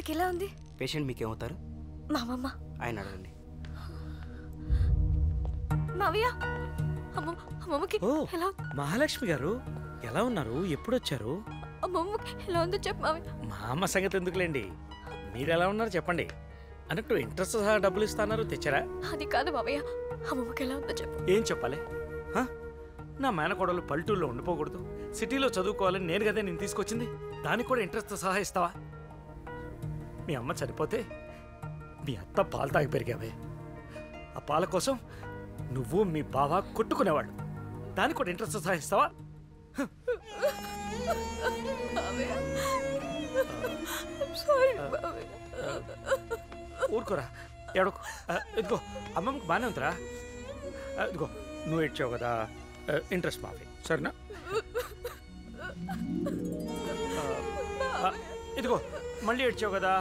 అమ్మమ్మకి ఎలా ఉంది? పేషెంట్ మీకేమవుతారు? మా అమ్మమ్మ. ఆయన అడగండి. మావయ్య, అమ్మమ్మకి ఎలా? మహాలక్ష్మి గారు ఎలా ఉన్నారు? ఎప్పుడు వచ్చారు? అమ్మమ్మకి ఎలా ఉందో చెప్పు మావయ్య. మా అమ్మ సంగతి ఎందుకులేండి, మీరు ఎలా ఉన్నారు చెప్పండి. అన్నట్టు ఇంట్రెస్ట్ సహా డబ్బులు ఇస్తాన్నారు, తెచ్చారా? అది కాదు మావయ్య, అమ్మమ్మకి ఎలా ఉందో చెప్పు. ఏం చెప్పాలి? నా మేనకోడలు పల్లెటూరులో ఉండిపోకూడదు, సిటీలో చదువుకోవాలని నేను కదా నేను తీసుకొచ్చింది. దానికి కూడా ఇంట్రెస్ట్ సహా ఇస్తావా? మీ అమ్మ చనిపోతే మీ అత్త పాలు తాగి పెరిగావే, ఆ పాల కోసం నువ్వు మీ బావ కొట్టుకునేవాళ్ళు. దానికి కూడా ఇంట్రెస్ట్ సహా ఇస్తావా? ఊరుకోరా, ఎడకు. ఇదిగో అమ్మమ్మకి బాగానే ఉందిరా. ఇదిగో నువ్వు ఇచ్చావు కదా ఇంట్రెస్ట్ మాఫీ, సరేనా? ఇదిగో మళ్ళీ ఇచ్చావు కదా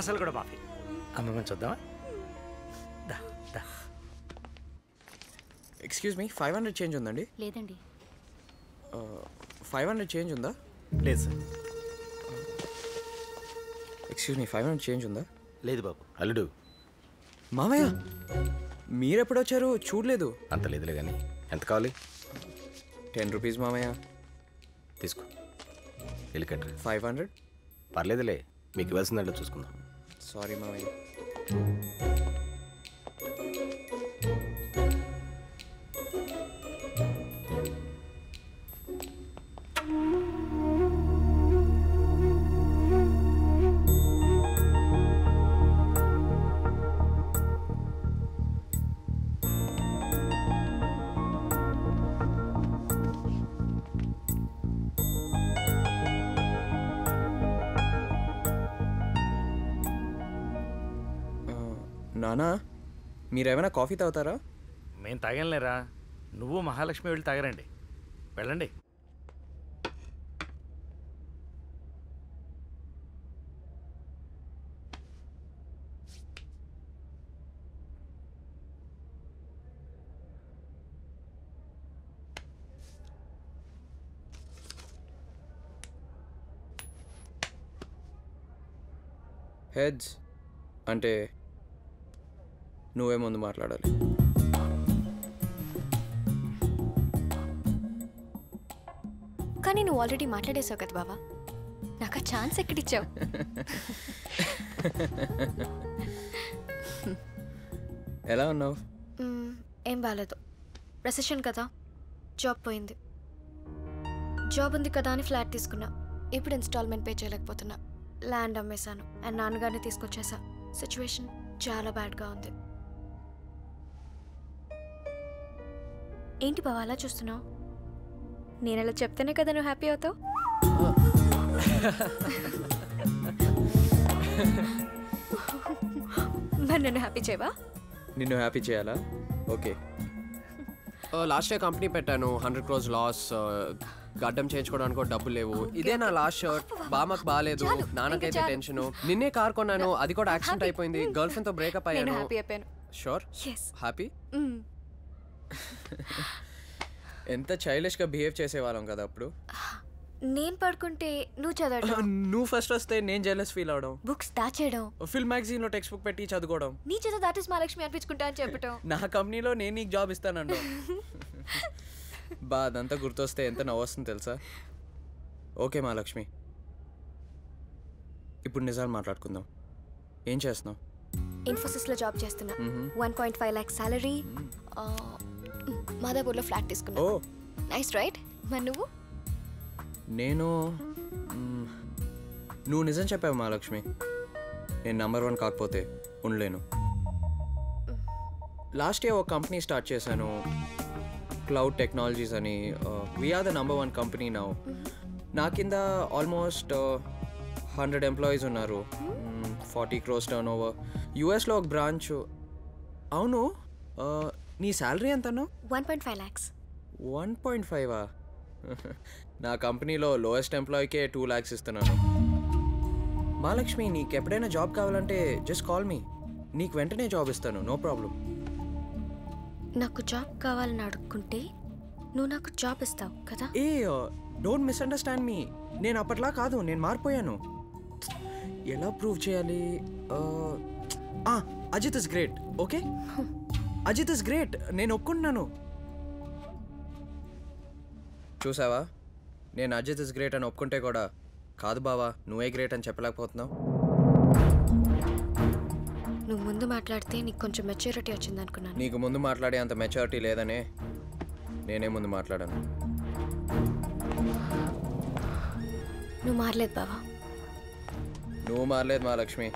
అసలు కూడా మాఫీ. అమ్మమ్మని చూద్దామా? ఎక్స్క్యూజ్ మీ, 500 చేంజ్ ఉందండి? లేదండి. 500 చేంజ్ ఉందా? లేదు సార్. ఎక్స్క్యూజ్ మీ, 500 చేంజ్ ఉందా? లేదు బాబు. అల్లుడు మామయ్య, మీరెప్పుడు వచ్చారు? చూడలేదు. అంత లేదులే కానీ ఎంత కావాలి? 10 రూపీస్ మామయ్య. తీసుకో, వెళ్ళి కట్టరు. 500. పర్లేదులే, మీకు ఇవ్వాల్సిందంటే చూసుకుందాం. సారీ మామయ్య. నానా, మీరేమైనా కాఫీ తాగుతారా? మేము తాగలేరా, నువ్వు మహాలక్ష్మి వెళ్ళి తాగరండి. వెళ్ళండి. హెడ్స్ అంటే నువ్వే ముందు మాట్లాడాలి. కానీ నువ్వు ఆల్రెడీ మాట్లాడేసావు కదా బావా, నాకు ఆ ఛాన్స్ ఎక్కడిచ్చావు? ఎలా ఉన్నావు? ఏం బాగాలేదు. రెసెషన్ కదా, జాబ్ పోయింది. జాబ్ ఉంది కదా అని ఫ్లాట్ తీసుకున్నా. ఇప్పుడు ఇన్స్టాల్మెంట్ పే చేయలేకపోతున్నా. ల్యాండ్ అమ్మేశాను అండ్ నాన్నగారిని తీసుకొచ్చేసా. సిచ్యువేషన్ చాలా బ్యాడ్గా ఉంది. ఏంటి బావ అలా చూస్తున్నావు? నేను అలా చెప్తేనే కదా నువ్వు హ్యాపీ అవుతావు. మరి నన్ను హ్యాపీ చేయవా? నిన్ను హ్యాపీ చేయాలా? ఓకే. లాస్ట్ ఇయర్ కంపెనీ పెట్టాను, 100 crores లాస్. గడ్డం చేయించుకోవడానికి డబ్బులు లేవు. ఇదే నా లాస్ట్ షర్ట్. బామ్మకు బాగాలేదు, నాన్నకైతే టెన్షన్. నిన్నే కార్ కొన్నాను, అది కూడా యాక్సిడెంట్ అయిపోయింది. గర్ల్ ఫ్రెండ్ తో బ్రేకప్ అయ్యాను. షూర్? హ్యాపీ? ఎంత చైల్డిష్ గా బిహేవ్ చేసేవాళ్ళం కదా అప్పుడు. నేను పడుకుంటే నువ్వు చదవడం, నువ్వు ఫస్ట్ వస్తే నేను జెలస్ ఫీల్ అవడం, బుక్స్ దాచేయడం, ఫిల్మ్ మ్యాగజైన్ లో టెక్స్ట్ బుక్ పెట్టి చదువుకోవడం, నీ చేత దాట్ ఇస్ మహాలక్ష్మి అనిపించుకుంటా అని చెప్పటం, నా కంపెనీలో నేను నీకు జాబ్ ఇస్తానండి. బా అదంతా గుర్తొస్తే ఎంత నవ్వొస్తుంది తెలుసా? ఓకే మహాలక్ష్మి, ఇప్పుడు నిజాలు మాట్లాడుకుందాం. ఏం చేస్తున్నావు? ఇన్ఫోసిస్ లో జాబ్ చేస్తున్నా. 1.5 lakhs సాలరీ. మాదాపూర్లో ఫ్లాట్ తీసుకున్నా. ఓ నైస్ రైట్. మరి నువ్వు? నేను నువ్వు నిజం చెప్పావు మహాలక్ష్మి. నేను నంబర్ 1 కాకపోతే ఉండలేను. లాస్ట్ ఇయర్ ఒక కంపెనీ స్టార్ట్ చేశాను, క్లౌడ్ టెక్నాలజీస్ అని. We're the number 1 company now. నా కింద ఆల్మోస్ట్ 100 ఎంప్లాయీస్ ఉన్నారు. 40 crores టర్న్ ఓవర్. యూఎస్లో ఒక బ్రాంచ్. అవును, నీ శాలరీ ఎంతను? 1.5 lakhs. 1.5ఆ? నా కంపెనీలో లోయెస్ట్ ఎంప్లాయీకే 2 lakhs ఇస్తున్నాను. మహాలక్ష్మి, నీకు ఎప్పుడైనా జాబ్ కావాలంటే జస్ట్ కాల్ మీ. నీకు వెంటనే జాబ్ ఇస్తాను, నో ప్రాబ్లం. నాకు జాబ్ కావాలని అడుక్కుంటే నువ్వు నాకు జాబ్ ఇస్తావు కదా? ఏ డోంట్ మిస్అండర్స్టాండ్ మీ. నేను అప్పట్లా కాదు, నేను మారిపోయాను. ఎలా ప్రూవ్ చేయాలి? Ajith is great. Okay, Ajith is great, నేను ఒప్పుకుంటున్నాను. చూసావా, నేను అజిత్ ఇస్ గ్రేట్ అని ఒప్పుకుంటే కూడా కాదు బావా నువ్వే గ్రేట్ అని చెప్పలేకపోతున్నావు. నువ్వు ముందు మాట్లాడితే నీకు కొంచెం మెచ్యూరిటీ వచ్చింది అనుకున్నాను. నీకు ముందు మాట్లాడే అంత మెచ్యూరిటీ లేదనే నేనే ముందు మాట్లాడాను. నువ్వు మారలేదు బావా. నువ్వు మారలేదు మా లక్ష్మి.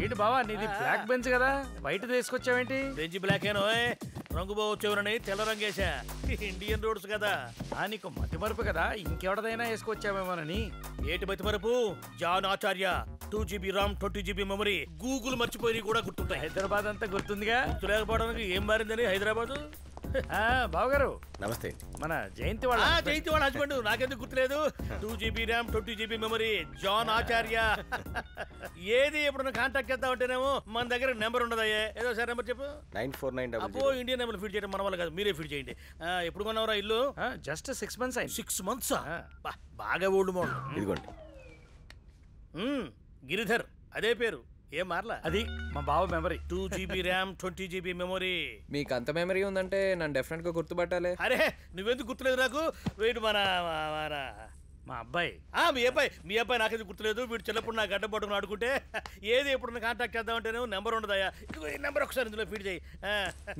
ఏంటి బావా నీది బ్లాక్ బెంచ్ కదా, వైట్ తీసుకొచ్చావేంటి? బెంచ్ బ్లాక్ ఏనో రంగు బావచ్చేవరని తెల్ల రంగేశా. ఇండియన్ రోడ్స్ కదా. నీకు మతి మరుపు కదా, ఇంకెవడదైనా వేసుకొచ్చావేమోనని. ఏటి మతి మరపు? జాన్ ఆచార్య 2GB RAM 20GB memory. Google మర్చిపోయి కూడా గుర్తుంటాయి. హైదరాబాద్ అంతా గుర్తుందిగా. గుర్తులేకపోవడానికి ఏం మారిందని హైదరాబాద్. బావగారు నమస్తే. మన జయంతి వాళ్ళ జయంతి వాళ్ళ హస్బెండ్. నాకెందుకు గుర్తులేదు? 2GB RAM 20GB memory, John ఆచార్య. ఏది ఎప్పుడన్నా కాంటాక్ట్ చేద్దాం అంటేనేమో మన దగ్గర నెంబర్ ఉండదయ్యే. ఏదో సార్ నెంబర్ చెప్పు. 9490. అబ్బో, ఇండియన్ నెంబర్ ఫీడ్ చేయడం మన వల్ల కాదు, మీరే ఫీడ్ చేయండి. ఎప్పుడు కొన్నావురా ఇల్లు? జస్ట్ 6 months అయింది. 6 months. బాగా ఓల్డ్ మోడల్. ఇదిగోండి. గిరిధర్ అదే పేరు, ఏం మార్లా. అది మా బావ memory. 2GB RAM 20GB memory. మీకు అంత మెమరీ ఉందంటే నన్ను డెఫినెట్గా గుర్తుపట్టాలి. అరే నువ్వెందుకు గుర్తులేదు నాకు? వీడు మన మా అబ్బాయి. మీ అబ్బాయి నాకెందుకు గుర్తులేదు? వీడు చిన్నప్పుడు నా గడ్డ పట్టుకుని ఆడుకుంటే ఏది ఎప్పుడు కాంటాక్ట్ చేద్దామంటేనే నెంబర్ ఉండదయ్యా. ఇదిగో ఈ నెంబర్ ఒకసారి ఇందులో ఫీడ్ చేయి.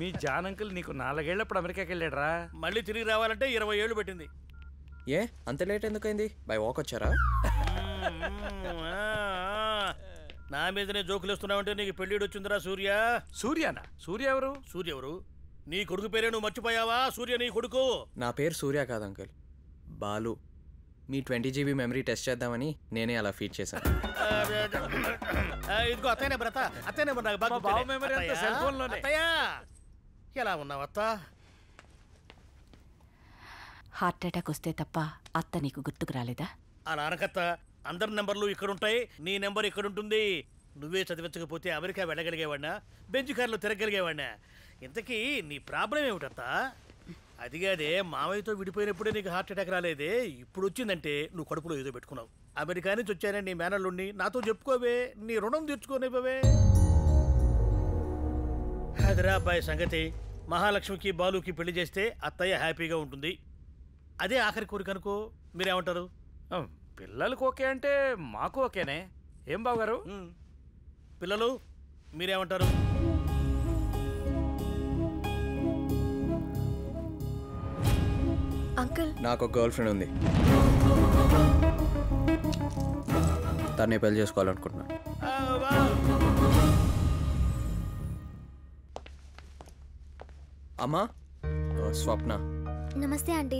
మీ జాన్ అంకుల్ నీకు 4 ఏళ్ళప్పుడు అమెరికాకి వెళ్ళాడరా. మళ్ళీ తిరిగి రావాలంటే 20 ఏళ్ళు పెట్టింది. ఏ అంత లేట్ ఎందుకైంది? బై వాక్ వచ్చారా? నా మీదనే జోకులు వేస్తున్నావంటే నీకు పెళ్ళిడు వచ్చిందిరా సూర్య. సూర్యనా? సూర్య ఎవరు? సూర్య ఎవరు? నీ కొడుకు పేరే నువ్వు మర్చిపోయావా? సూర్య నీ కొడుకు. నా పేరు సూర్య కాదు అంకుల్, బాలు. మీ 20GB మెమరీ టెస్ట్ చేద్దామని నేనే అలా ఫీడ్ చేశాను. ఇదిగో అత్తయ్య నెంబర్. అత్తయ్య నెంబర్ నాకు బాగా బావ మెమరీ అంతా సెల్ ఫోన్ లోనే. అత్తయ్యా ఎలా ఉన్నావు అత్త? హార్ట్ అటాక్ వస్తే తప్ప అత్త నీకు గుర్తుకు రాలేదా? ఆ నాన్నకత్త, అందరి నెంబర్లు ఇక్కడ ఉంటాయి, నీ నెంబర్ ఇక్కడ ఉంటుంది. నువ్వే చదివించకపోతే అమెరికా వెళ్ళగలిగేవాడినా, బెంచ్ కార్లో తిరగలిగేవాడినా? ఇంతకీ నీ ప్రాబ్లం ఏమిటత్తా? అదిగాదే మావయ్యతో విడిపోయినప్పుడే నీకు హార్ట్ అటాక్ రాలేదే, ఇప్పుడు వచ్చిందంటే నువ్వు కడుపులో ఏదో పెట్టుకున్నావు. అమెరికా నుంచి వచ్చానే నీ మేనల్లుండి నాతో చెప్పుకోవే, నీ రుణం తీర్చుకోనివ్వవే. హైదరాబాద్ సంగతి మహాలక్ష్మికి బాలుకి పెళ్లి చేస్తే అత్తయ్య హ్యాపీగా ఉంటుంది. అదే ఆఖరి కోరిక అనుకో, మీరేమంటారు? పిల్లలకు ఓకే అంటే మాకు ఓకేనే. ఏం బావగారు? పిల్లలు మీరేమంటారు? అంకుల్, నాకు ఒక గర్ల్ ఫ్రెండ్ ఉంది, తన్నే పెళ్లి చేసుకోవాలనుకుంటున్నాను. అమ్మా, స్వప్న. నమస్తే ఆంటీ.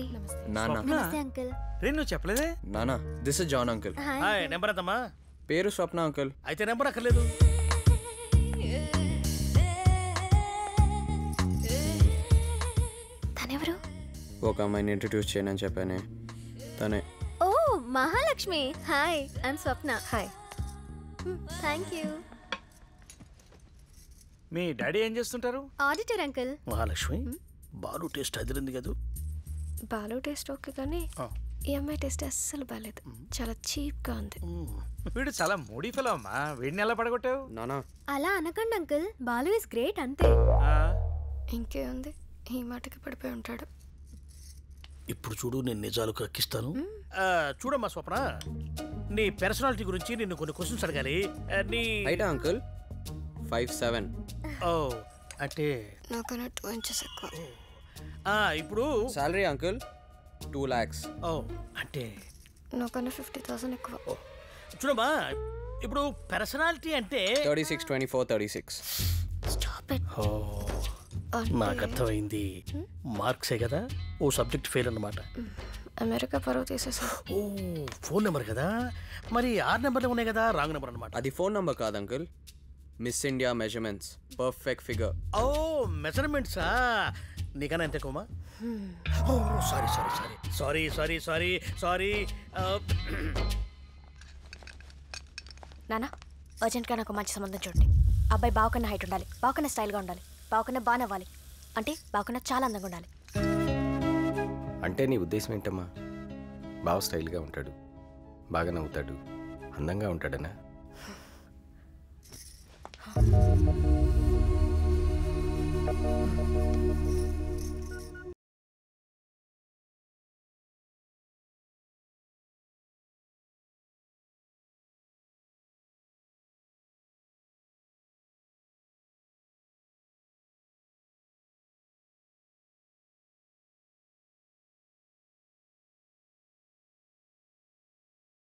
నాన్న. నమస్తే అంకుల్. రే నువ్వు చెప్పలేదే. నాన్న, this is John uncle. Hi, number ఎంతమ్మా? పేరు స్వప్న అంకుల్. అయితే నెంబర్ అక్కర్లేదు. తనెవరు? ఒక అమ్మాయిని ఇంట్రడ్యూస్ చేయనని చెప్పానే, తనే. ఓ Mahalakshmi. Hi, I'm Swapna. Hi. Thank you. మీ డాడీ ఏం చేస్తుంటారు? Auditor uncle. Mahalakshmi, Balu taste అదిరింది కదా? బాలు టేస్ట్ ఓకే కానీ ఈ అమ్మాయి టేస్ట్ అస్సలు బాగాలేదు, చాలా చీప్గా ఉంది. వీడు చాలా మూడీ ఫెలో అమ్మా, వీడిని ఎలా పడగొట్టావు? నానా, అలా అనకండి అంకుల్, బాలు ఇస్ గ్రేట్ అంతే. ఇంకేముంది, ఈ మాటకి పడిపోయి ఉంటాడు. ఇప్పుడు చూడు, నేను నిజాలు కక్కిస్తాను. చూడమ్మా స్వప్న, నీ పర్సనాలిటీ గురించి నిన్ను కొన్ని క్వశ్చన్స్ అడగాలి. నీ హైట్ అంకుల్ 5'7". ఓ అంటే నాకన్నా 2 inches ఎక్కువ. ఇప్పుడు సాలరీ అంకుల్ 2 lakhs. ఓ అంటే నాకన్నా 50,000 ఎక్కువ. చూడమ్మా, ఇప్పుడు పర్సనాలిటీ అంటే 36, 24, 36. Stop it. నాకు అర్థమైంది. మార్క్సే కదా, ఓ సబ్జెక్ట్ ఫెయిల్ అన్నమాట. అమెరికా పరువు తీసేసారు. ఓ ఫోన్ నెంబర్ కదా, మరి 6 నెంబర్లు ఉన్నాయి కదా, రాంగ్ నెంబర్ అనమాట. అది ఫోన్ నంబర్ కాదు uncle, miss India measurements, perfect figure. ఓ మెజర్మెంట్సా? నీకన్నా ఎంత ఎక్కువమా? ఓ sorry sorry sorry sorry sorry sorry sorry. నానా, అర్జెంట్గా నాకు మంచి సంబంధం చూడండి. అబ్బాయి బావకన్నా హైట్ ఉండాలి, బావకన్నా స్టైల్గా ఉండాలి, బావకన్నా బాగా నవ్వాలి, అంటే బావకన్నా చాలా అందంగా ఉండాలి. అంటే నీ ఉద్దేశం ఏంటమ్మా? బాగా స్టైల్గా ఉంటాడు, బాగా నవ్వుతాడు, అందంగా ఉంటాడనా?